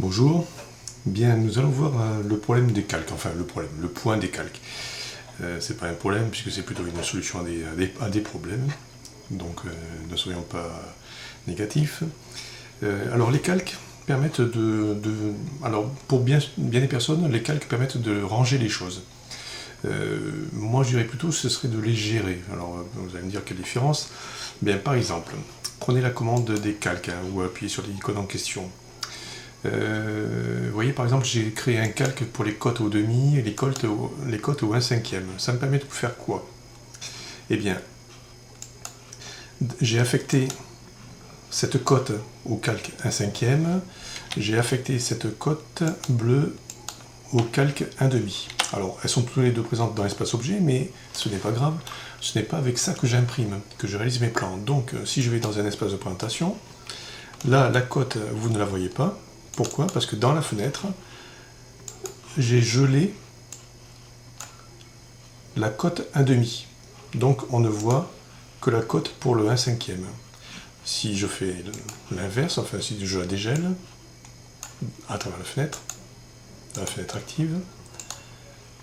Bonjour, bien nous allons voir le problème des calques, enfin le point des calques. C'est pas un problème puisque c'est plutôt une solution à des problèmes, donc ne soyons pas négatifs. Alors les calques permettent alors pour bien des personnes, les calques permettent de ranger les choses. Moi je dirais plutôt ce serait de les gérer. Alors vous allez me dire quelle différence. Bien par exemple, prenez la commande des calques ou appuyez sur l'icône en question. Vous voyez par exemple j'ai créé un calque pour les cotes au demi et les cotes au 1/5. Ça me permet de faire quoi? Eh bien, j'ai affecté cette cote au calque 1/5, j'ai affecté cette cote bleue au calque 1/2. Alors elles sont toutes les deux présentes dans l'espace objet, mais ce n'est pas grave, ce n'est pas avec ça que j'imprime, que je réalise mes plans. Donc si je vais dans un espace de présentation, là la cote vous ne la voyez pas. Pourquoi? Parce que dans la fenêtre, j'ai gelé la cote 1/2. Donc on ne voit que la cote pour le 1/5. Si je fais l'inverse, enfin si je la dégèle à travers la fenêtre active,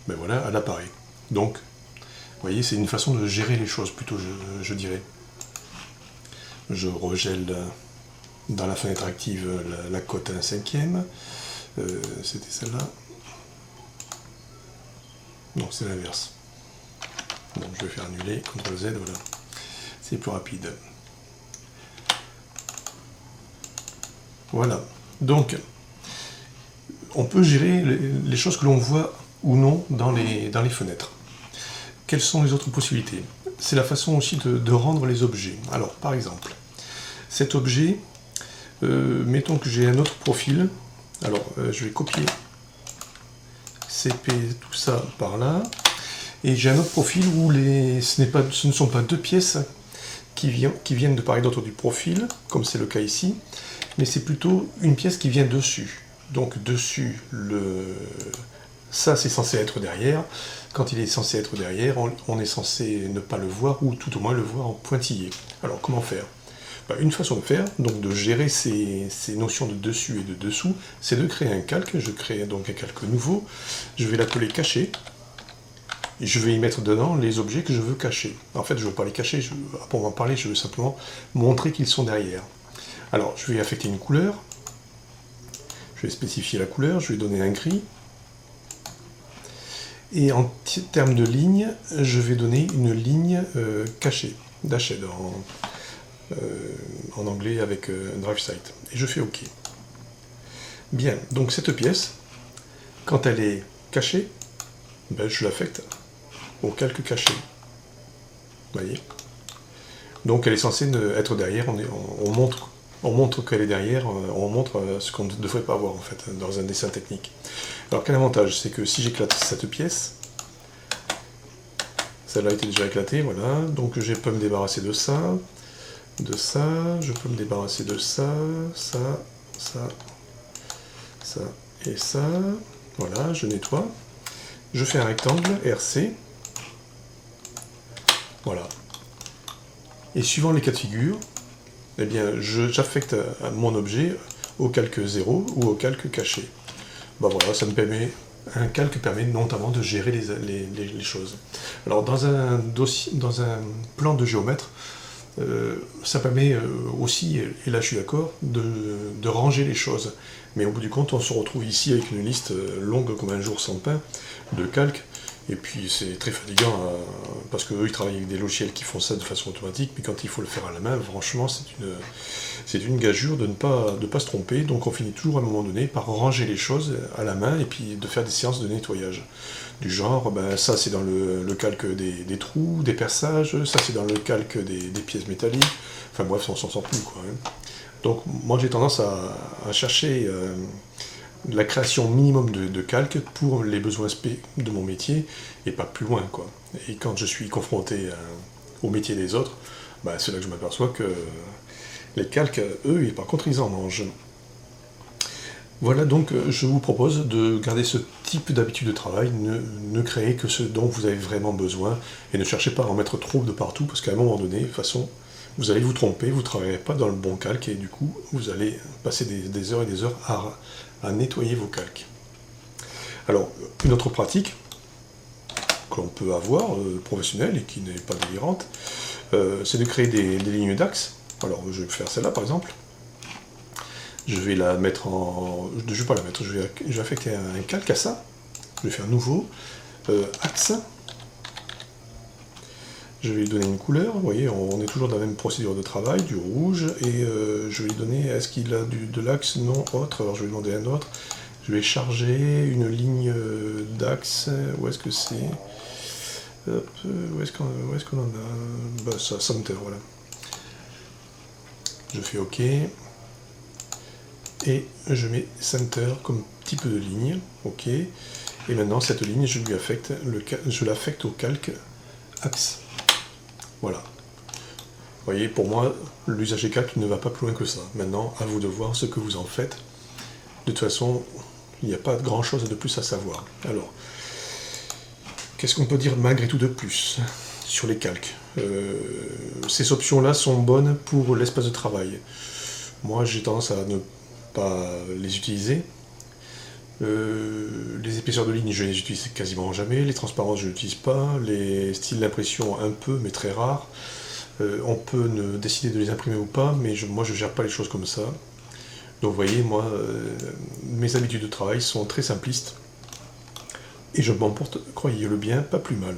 ben voilà, elle apparaît. Donc, vous voyez, c'est une façon de gérer les choses, plutôt je dirais. Je regèle dans la fenêtre active la cote 1/5. C'était celle-là. Non, c'est l'inverse. Donc je vais faire annuler, CTRL Z, voilà. C'est plus rapide. Voilà. Donc, on peut gérer les choses que l'on voit ou non dans les fenêtres. Quelles sont les autres possibilités? C'est la façon aussi de rendre les objets. Alors, par exemple, cet objet, mettons que j'ai un autre profil. Alors, je vais copier CP, tout ça par là. Et j'ai un autre profil où ce ne sont pas deux pièces qui viennent de part et d'autre du profil, comme c'est le cas ici, mais c'est plutôt une pièce qui vient dessus. Donc dessus, ça c'est censé être derrière. Quand il est censé être derrière, on est censé ne pas le voir, ou tout au moins le voir en pointillé. Alors comment faire? Une façon de faire, donc de gérer ces notions de dessus et de dessous, c'est de créer un calque. Je crée donc un calque nouveau, je vais l'appeler caché, et je vais y mettre dedans les objets que je veux cacher. En fait, je ne veux pas les cacher, pour en parler, je veux simplement montrer qu'ils sont derrière. Alors, je vais affecter une couleur, je vais spécifier la couleur, je vais donner un gris, et en termes de ligne, je vais donner une ligne cachée, dashed en anglais avec DriveSite. Et je fais OK. Bien, donc cette pièce, quand elle est cachée, je l'affecte au calque caché. Vous voyez? Donc elle est censée être derrière, on montre qu'elle est derrière, on montre ce qu'on ne devrait pas voir en fait dans un dessin technique. Alors quel avantage? C'est que si j'éclate cette pièce, celle-là était déjà éclatée, voilà, donc je peux me débarrasser de ça, je peux me débarrasser de ça, ça et ça, voilà, je nettoie, je fais un rectangle, RC, voilà, et suivant les cas de figure, eh bien, j'affecte mon objet au calque 0 ou au calque caché. Voilà, ça me permet, un calque permet notamment de gérer les choses. Alors dans un plan de géomètre, ça permet aussi, et là je suis d'accord, de ranger les choses. Mais au bout du compte, on se retrouve ici avec une liste longue comme un jour sans pain de calques. Et puis c'est très fatigant, parce qu'eux ils travaillent avec des logiciels qui font ça de façon automatique, mais quand il faut le faire à la main, franchement c'est une gageure de ne pas se tromper. Donc on finit toujours à un moment donné par ranger les choses à la main et puis de faire des séances de nettoyage. Du genre, ça c'est dans le calque des trous, des perçages, ça c'est dans le calque des pièces métalliques, enfin bref, on s'en sort plus quoi. Donc moi j'ai tendance à chercher la création minimum de calques pour les besoins de mon métier et pas plus loin quoi. Et quand je suis confronté au métier des autres, c'est là que je m'aperçois que les calques, eux, par contre, ils en mangent. Voilà, donc je vous propose de garder ce type d'habitude de travail, ne créez que ce dont vous avez vraiment besoin et ne cherchez pas à en mettre trop de partout parce qu'à un moment donné, de toute façon, vous allez vous tromper, vous ne travaillerez pas dans le bon calque et du coup vous allez passer des heures et des heures à nettoyer vos calques. Alors, une autre pratique que l'on peut avoir, professionnelle et qui n'est pas délirante, c'est de créer des lignes d'axe. Alors, je vais faire celle-là par exemple. Je vais la mettre en... Je ne vais pas la mettre, je vais affecter un calque à ça. Je vais faire nouveau, axe. Je vais lui donner une couleur, vous voyez, on est toujours dans la même procédure de travail, du rouge, et je vais lui donner, est-ce qu'il a de l'axe? Non, autre, alors je vais lui demander un autre. Je vais charger une ligne d'axe, où est-ce que c'est? Où est-ce qu'on en a? Bah ça, center, voilà. Je fais OK, et je mets center comme type de ligne, OK, et maintenant cette ligne, je l'affecte au calque axe. Voilà. Vous voyez, pour moi, l'usage des calques ne va pas plus loin que ça. Maintenant, à vous de voir ce que vous en faites. De toute façon, il n'y a pas grand chose de plus à savoir. Alors, qu'est-ce qu'on peut dire malgré tout de plus sur les calques? Ces options-là sont bonnes pour l'espace de travail. Moi, j'ai tendance à ne pas les utiliser. Les épaisseurs de ligne, je les utilise quasiment jamais. Les transparences, je ne les utilise pas. Les styles d'impression, un peu, mais très rares. On peut décider de les imprimer ou pas, mais moi, je ne gère pas les choses comme ça. Donc, vous voyez, moi, mes habitudes de travail sont très simplistes. Et je m'en porte, croyez-le bien, pas plus mal.